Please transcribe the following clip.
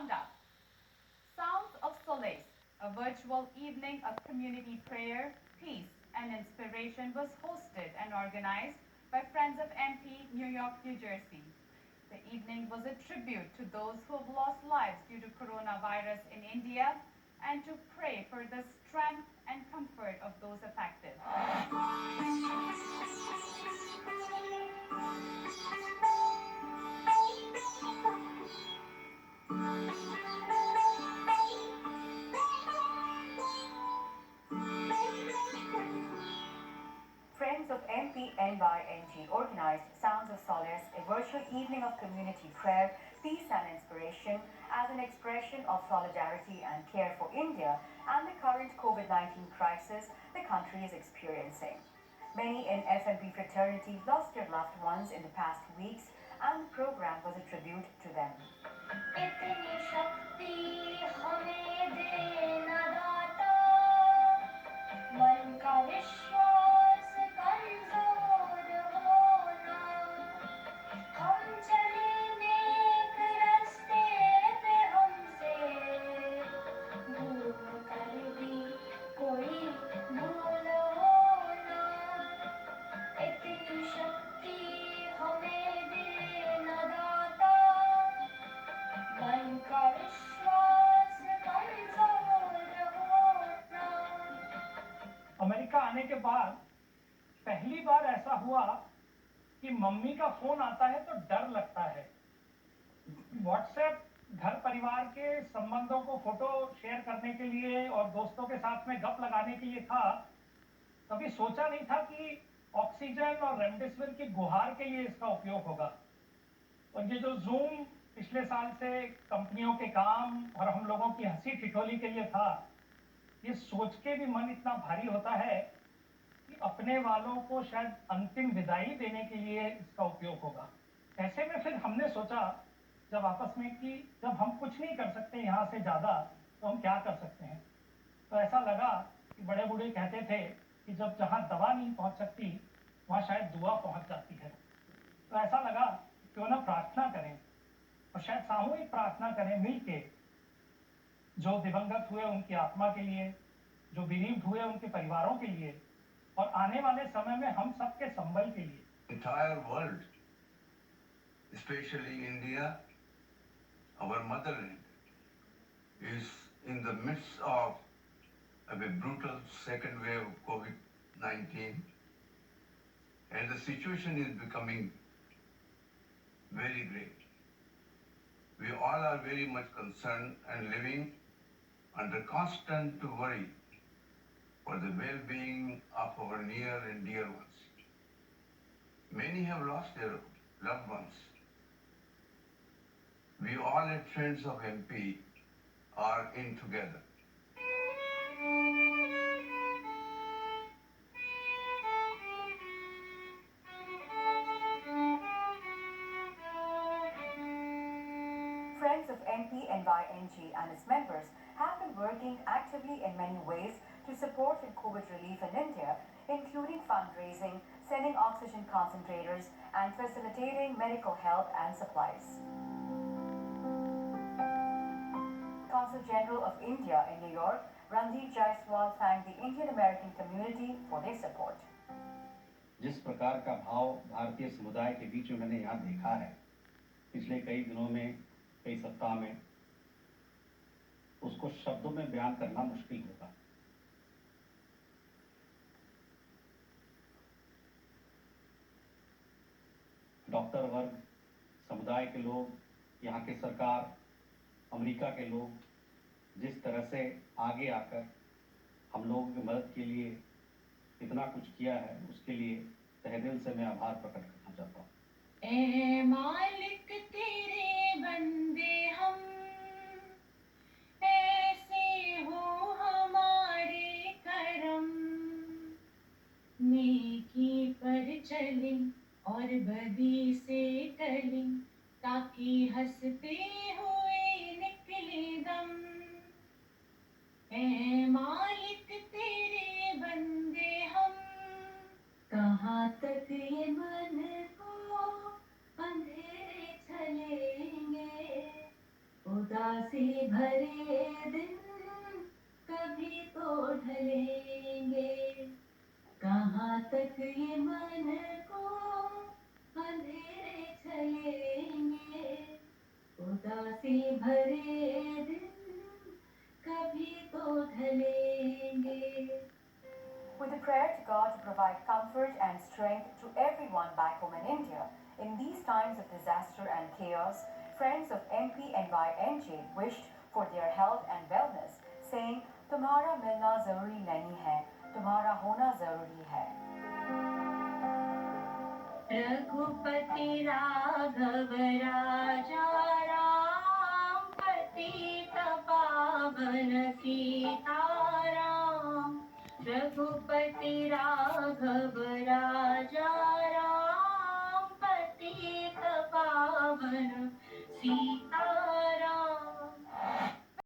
Roundup. Sounds of Solace, a virtual evening of community prayer, peace, and inspiration was hosted and organized by Friends of MP, New York, New Jersey. The evening was a tribute to those who have lost lives due to coronavirus in India and to pray for the strength and comfort of those affected. Friends of MPNYNG organized Sounds of Solace, a virtual evening of community prayer, peace and inspiration as an expression of solidarity and care for India and the current COVID-19 crisis the country is experiencing. Many in FMP fraternity lost their loved ones in the past weeks, and the program was a tribute to them. America आने के बाद पहली बार ऐसा हुआ कि mummy का phone आता है तो डर लगता है। व्हाट्सएप घर परिवार के संबंधों को फोटो शेयर करने के लिए और दोस्तों के साथ में गप लगाने के लिए था। कभी सोचा नहीं था कि ऑक्सीजन और रेमडेसिविर की गुहार के लिए इसका उपयोग होगा। और ये जो जूम पिछले साल से कंपनियों के काम और हम लोगों की हंसी ठिठोली के लिए था, ये सोच के भी मन इतना भारी होता है कि अपने वालों को शायद अंतिम विदाई देने के लिए इसका उपयोग होगा। ऐसे में फिर हमने सोचा जब आपस में कि जब हम कुछ नहीं कर सकते यहाँ से ज़्यादा तो हम क्या कर सकते हैं। तो ऐसा लगा कि बड़े बूढ़े कहते थे कि जब जहाँ दवा नहीं पहुँच सकती वहाँ शायद दुआ पहुँच जाती है। तो ऐसा लगा क्यों ना प्रार्थना करें और शायद सामूहिक प्रार्थना करें मिल के, जो दिवंगत हुए उनकी आत्मा के लिए, जो बीरीव्ड हुए उनके परिवारों के लिए और आने वाले समय में हम सबके संबल के लिए। Entire world, especially India, our motherland, is in the midst of a brutal second wave of COVID-19, and the situation is becoming very great. We all are very much concerned and living under constant worry for the well-being of our near and dear ones. Many have lost their loved ones. We all at Friends of MP are in together. Friends of MPNYNG and its members have been working actively in many ways to support in COVID relief in India, including fundraising, sending oxygen concentrators, and facilitating medical help and supplies. Consul General of India in New York, Randeep Jaiswal, thanked the Indian American community for their support. जिस प्रकार का भाव भारतीय समुदाय के बीच में मैंने यहाँ देखा है पिछले कई दिनों में, कई सप्ताह में, उसको शब्दों में बयान करना मुश्किल होगा। डॉक्टर वर्ग, समुदाय के लोग, यहाँ के सरकार, अमेरिका के लोग जिस तरह से आगे आकर हम लोगों की मदद के लिए इतना कुछ किया है, उसके लिए तहे दिल से मैं आभार प्रकट करना चाहता हूँ। ए मालिक तेरे बंदे हम, ऐसे हो हमारे करम, नेकी पर चले और बदी से टले, ताकि हंसते हुए निकले दम। ए मालिक तेरे बंदे हम, कहाँ तक ये मन को अंधेरे चलेंगे, से भरे दिन कभी तो ढलेंगे, कहाँ तक ये मन को अंधेरे चलेंगे, उदासी भरे दिन कभी तो ढलेंगे. With a prayer to God to provide comfort and strength to everyone back home in India, in these times of disaster and chaos, friends of MPNYNJ wished for their health and wellness, saying, "Tumhara milna zaruri nahi hai, tumhara hona zaruri hai." Raghupati Raghav राजा राम, पतित पावन सीताराम. रघुपति राघव राजा राम, पतित पावन सीताराम.